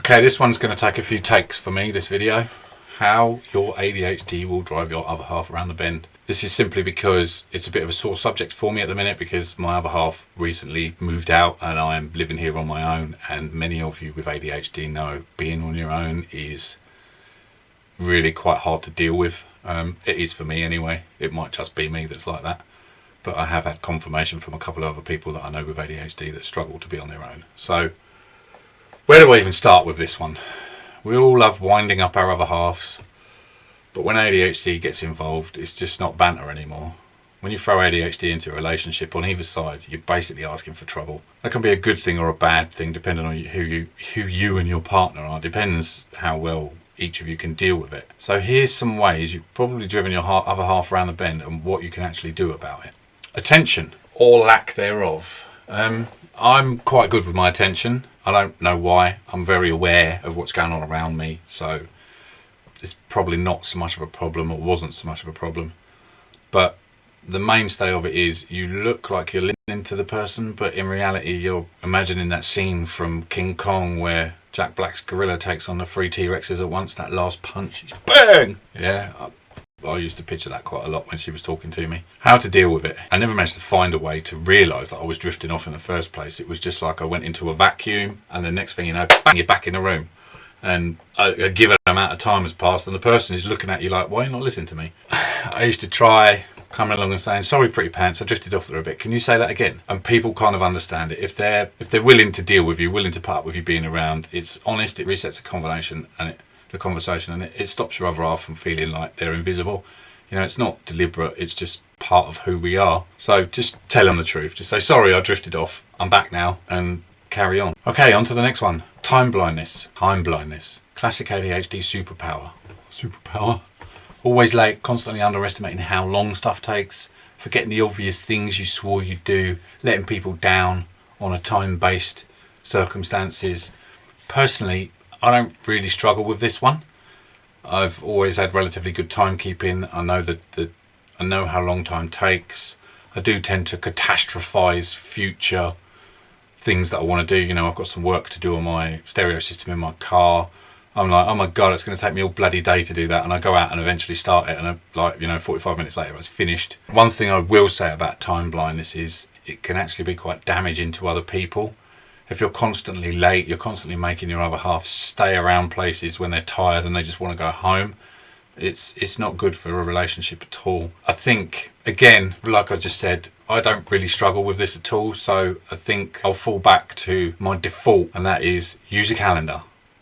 Okay, this one's going to take a few takes for me, this video. How your ADHD will drive your other half around the bend. This is simply because it's a bit of a sore subject for me at the minute, because my other half recently moved out and I am living here on my own, and many of you with ADHD know being on your own is really quite hard to deal with. It is for me anyway. It might just be me that's like that, but I have had confirmation from a couple of other people that I know with ADHD that struggle to be on their own. So where do I even start with this one? We all love winding up our other halves, but when ADHD gets involved, it's just not banter anymore. When you throw ADHD into a relationship on either side, you're basically asking for trouble. That can be a good thing or a bad thing depending on who you and your partner are. Depends how well each of you can deal with it. So here's some ways you've probably driven your other half around the bend and what you can actually do about it. Attention, or lack thereof. I'm quite good with my attention. I don't know why. I'm very aware of what's going on around me, so it's probably not so much of a problem, or wasn't so much of a problem. But the mainstay of it is you look like you're listening to the person, but in reality you're imagining that scene from King Kong where Jack Black's gorilla takes on the 3 T-Rexes at once. That last punch is bang! Yeah, I used to picture that quite a lot when she was talking to me. How to deal with it. I never managed to find a way to realise that I was drifting off in the first place. It was just like I went into a vacuum, and the next thing you know, bang, you're back in the room. And a given amount of time has passed and the person is looking at you like, why are you not listening to me? I used to try coming along and saying, sorry pretty pants, I drifted off there a bit, can you say that again? And people kind of understand it. If they're willing to deal with you, willing to put up with you being around, it's honest, it resets the conversation, and it stops your other half from feeling like they're invisible. You know, it's not deliberate, it's just part of who we are. So just tell them the truth. Just say, sorry, I drifted off, I'm back now, and carry on. Okay, on to the next one. Time blindness. Time blindness. Classic ADHD superpower. Superpower. Always late, constantly underestimating how long stuff takes, forgetting the obvious things you swore you'd do, letting people down on a time-based circumstances. Personally, I don't really struggle with this one. I've always had relatively good timekeeping. I know how long time takes. I do tend to catastrophize future things that I want to do. You know, I've got some work to do on my stereo system in my car. I'm like, oh my god, it's going to take me all bloody day to do that, and I go out and eventually start it, and 45 minutes later it's finished. One thing I will say about time blindness is it can actually be quite damaging to other people. If you're constantly late, you're constantly making your other half stay around places when they're tired and they just want to go home. It's not good for a relationship at all. I think, again, like I just said, I don't really struggle with this at all, so I think I'll fall back to my default, and that is use a calendar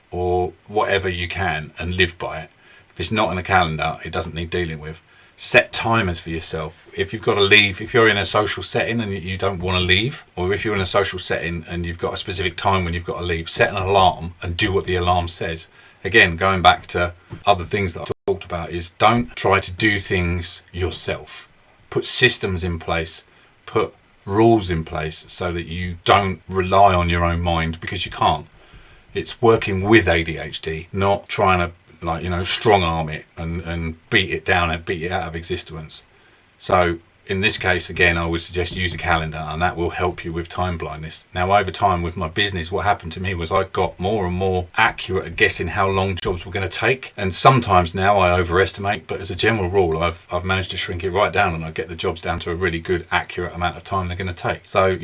or whatever you can and live by it. If it's not in a calendar, it doesn't need dealing with. Set timers for yourself. If you've got to leave, if you're in a social setting and you don't want to leave, or if you're in a social setting and you've got a specific time when you've got to leave, set an alarm and do what the alarm says. Again, going back to other things that I've talked about, is don't try to do things yourself. Put systems in place, put rules in place so that you don't rely on your own mind, because you can't. It's working with ADHD, not trying to strong arm it and beat it down and beat it out of existence. So in this case, again, I would suggest use a calendar, and that will help you with time blindness. Now, over time with my business, what happened to me was I got more and more accurate at guessing how long jobs were going to take, and sometimes now I overestimate, but as a general rule, I've managed to shrink it right down, and I get the jobs down to a really good, accurate amount of time they're going to take. So,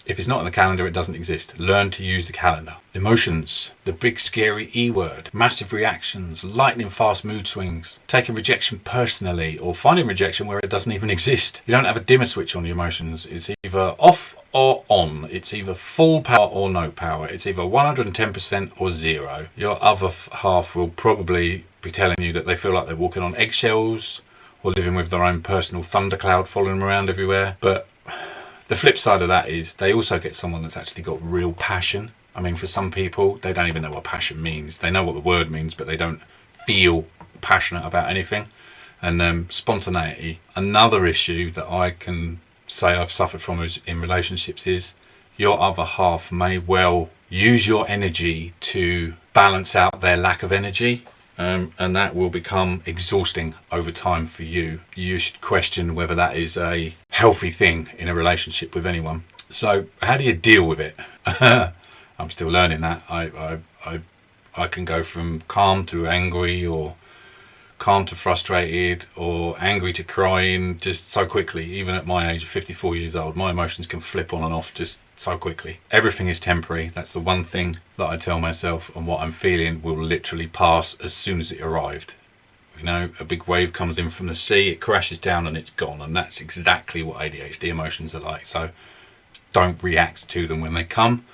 if it's not in the calendar, it doesn't exist. Learn to use the calendar. Emotions, the big scary E word, massive reactions, lightning fast mood swings, taking rejection personally, or finding rejection where it doesn't even exist. You don't have a dimmer switch on your emotions. It's either off or on. It's either full power or no power. It's either 110% or 0. Your other half will probably be telling you that they feel like they're walking on eggshells or living with their own personal thundercloud following them around everywhere. But the flip side of that is they also get someone that's actually got real passion. I mean, for some people, they don't even know what passion means. They know what the word means, but they don't feel passionate about anything. And spontaneity. Another issue that I can say I've suffered from in relationships is your other half may well use your energy to balance out their lack of energy. And that will become exhausting over time for you. You should question whether that is a healthy thing in a relationship with anyone. So how do you deal with it? I'm still learning that. I I can go from calm to angry, or calm to frustrated, or angry to crying just so quickly. Even at my age of 54 years old, my emotions can flip on and off just so quickly. Everything is temporary. That's the one thing that I tell myself, and what I'm feeling will literally pass as soon as it arrived. You know, a big wave comes in from the sea, it crashes down and it's gone, and that's exactly what ADHD emotions are like. So don't react to them when they come.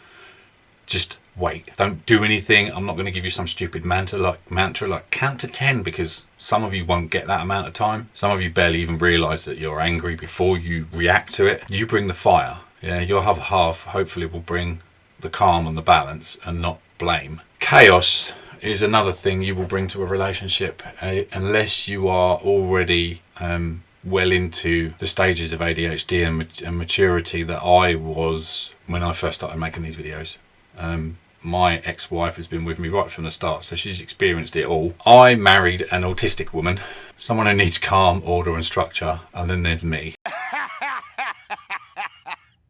Just wait. Don't do anything. I'm not going to give you some stupid mantra like count to 10, because some of you won't get that amount of time. Some of you barely even realise that you're angry before you react to it. You bring the fire. Yeah, your other half hopefully will bring the calm and the balance and not blame. Chaos is another thing you will bring to a relationship, unless you are already well into the stages of ADHD and maturity that I was when I first started making these videos. My ex-wife has been with me right from the start, so she's experienced it all. I married an autistic woman, someone who needs calm, order and structure, and then there's me.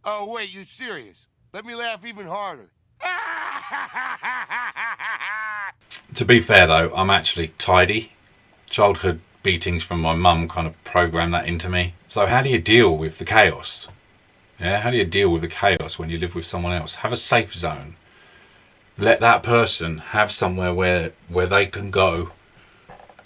Oh wait, you serious? Let me laugh even harder. To be fair though, I'm actually tidy. Childhood beatings from my mum kind of programmed that into me. So how do you deal with the chaos? Yeah, how do you deal with the chaos when you live with someone else? Have a safe zone. Let that person have somewhere where they can go,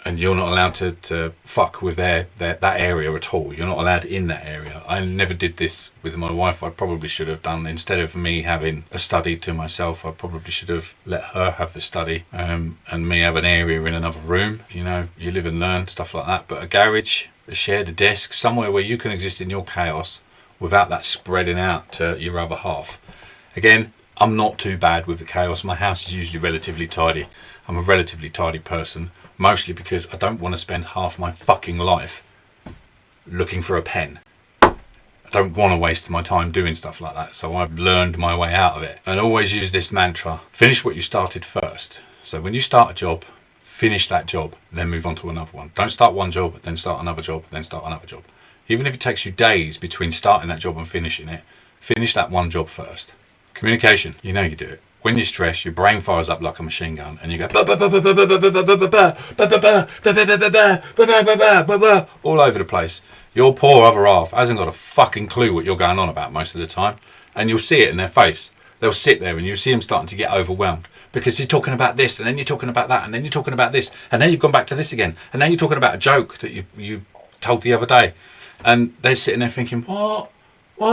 and you're not allowed to fuck with that area at all. You're not allowed in that area. I never did this with my wife. I probably should have done. Instead of me having a study to myself, I probably should have let her have the study, and me have an area in another room. You know, you live and learn, stuff like that. But a garage, a shared desk, somewhere where you can exist in your chaos without that spreading out to your other half. Again, I'm not too bad with the chaos. My house is usually relatively tidy. I'm a relatively tidy person, mostly because I don't want to spend half my fucking life looking for a pen. I don't want to waste my time doing stuff like that, so I've learned my way out of it. And always use this mantra: finish what you started first. So when you start a job, finish that job, then move on to another one. Don't start one job, then start another job, then start another job. Even if it takes you days between starting that job and finishing it, finish that one job first. Communication, you know you do it. When you're stressed, your brain fires up like a machine gun and you go all over the place. Your poor other half hasn't got a fucking clue what you're going on about most of the time, and you'll see it in their face. They'll sit there and you'll see them starting to get overwhelmed because you're talking about this, and then you're talking about that, and then you're talking about this, and then you've gone back to this again, and then you're talking about a joke that you told the other day, and they're sitting there thinking, what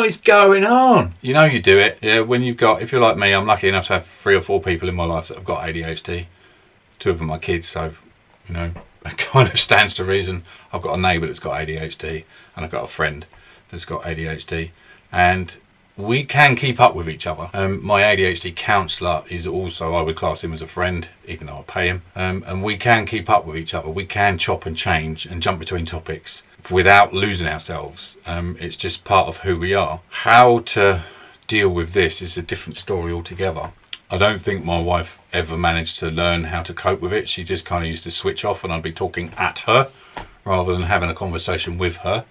is going on? You know you do it. Yeah, when you've got, if you're like me, I'm lucky enough to have 3 or 4 people in my life that have got ADHD. 2 of them are kids, so, you know, it kind of stands to reason. I've got a neighbour that's got ADHD, and I've got a friend that's got ADHD, and we can keep up with each other. My ADHD counsellor is also, I would class him as a friend, even though I pay him, and we can keep up with each other. We can chop and change and jump between topics without losing ourselves. It's just part of who we are. How to deal with this is a different story altogether. I don't think my wife ever managed to learn how to cope with it. She just kind of used to switch off and I'd be talking at her rather than having a conversation with her.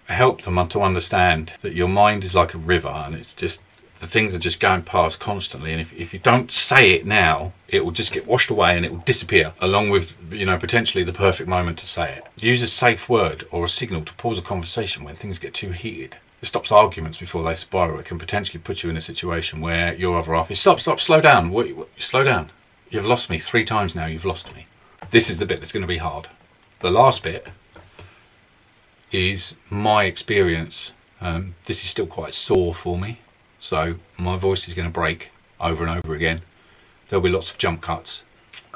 Help them to understand that your mind is like a river, and it's just, the things are just going past constantly, and if you don't say it now, it will just get washed away and it will disappear along with, you know, potentially the perfect moment to say it. Use a safe word or a signal to pause a conversation when things get too heated. It stops arguments before they spiral. It can potentially put you in a situation where your other half is stop, slow down, slow down. You've lost me 3 times now, you've lost me. This is the bit that's going to be hard. The last bit is my experience. This is still quite sore for me, so my voice is going to break over and over again. There'll be lots of jump cuts.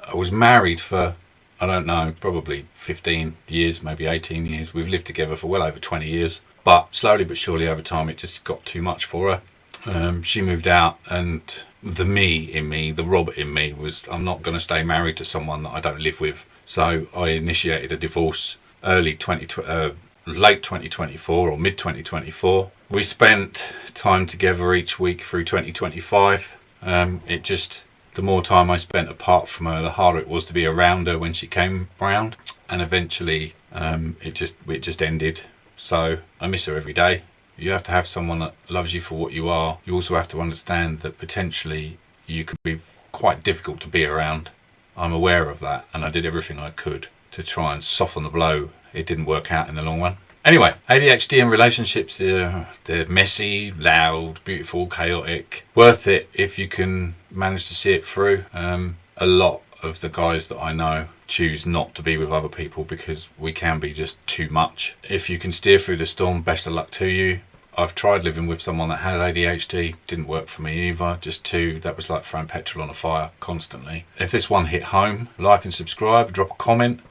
I was married for, I don't know, probably 15 years, maybe 18 years. We've lived together for well over 20 years, but slowly but surely over time it just got too much for her. She moved out, and the me in me, the Robert in me, was, I'm not going to stay married to someone that I don't live with. So I initiated a divorce late 2024 or mid 2024. We spent time together each week through 2025. The more time I spent apart from her, the harder it was to be around her when she came round, and eventually it just ended. So I miss her every day. You have to have someone that loves you for what you are. You also have to understand that potentially you could be quite difficult to be around. I'm aware of that, and I did everything I could to try and soften the blow. It didn't work out in the long run. Anyway, ADHD and relationships, they're messy, loud, beautiful, chaotic. Worth it if you can manage to see it through. A lot of the guys that I know choose not to be with other people because we can be just too much. If you can steer through the storm, best of luck to you. I've tried living with someone that had ADHD, didn't work for me either. That was like throwing petrol on a fire constantly. If this one hit home, like and subscribe, drop a comment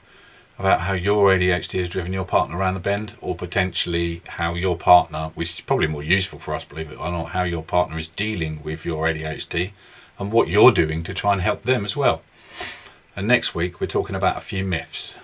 about how your ADHD has driven your partner around the bend, or potentially how your partner, which is probably more useful for us, believe it or not, how your partner is dealing with your ADHD and what you're doing to try and help them as well. And next week we're talking about a few myths.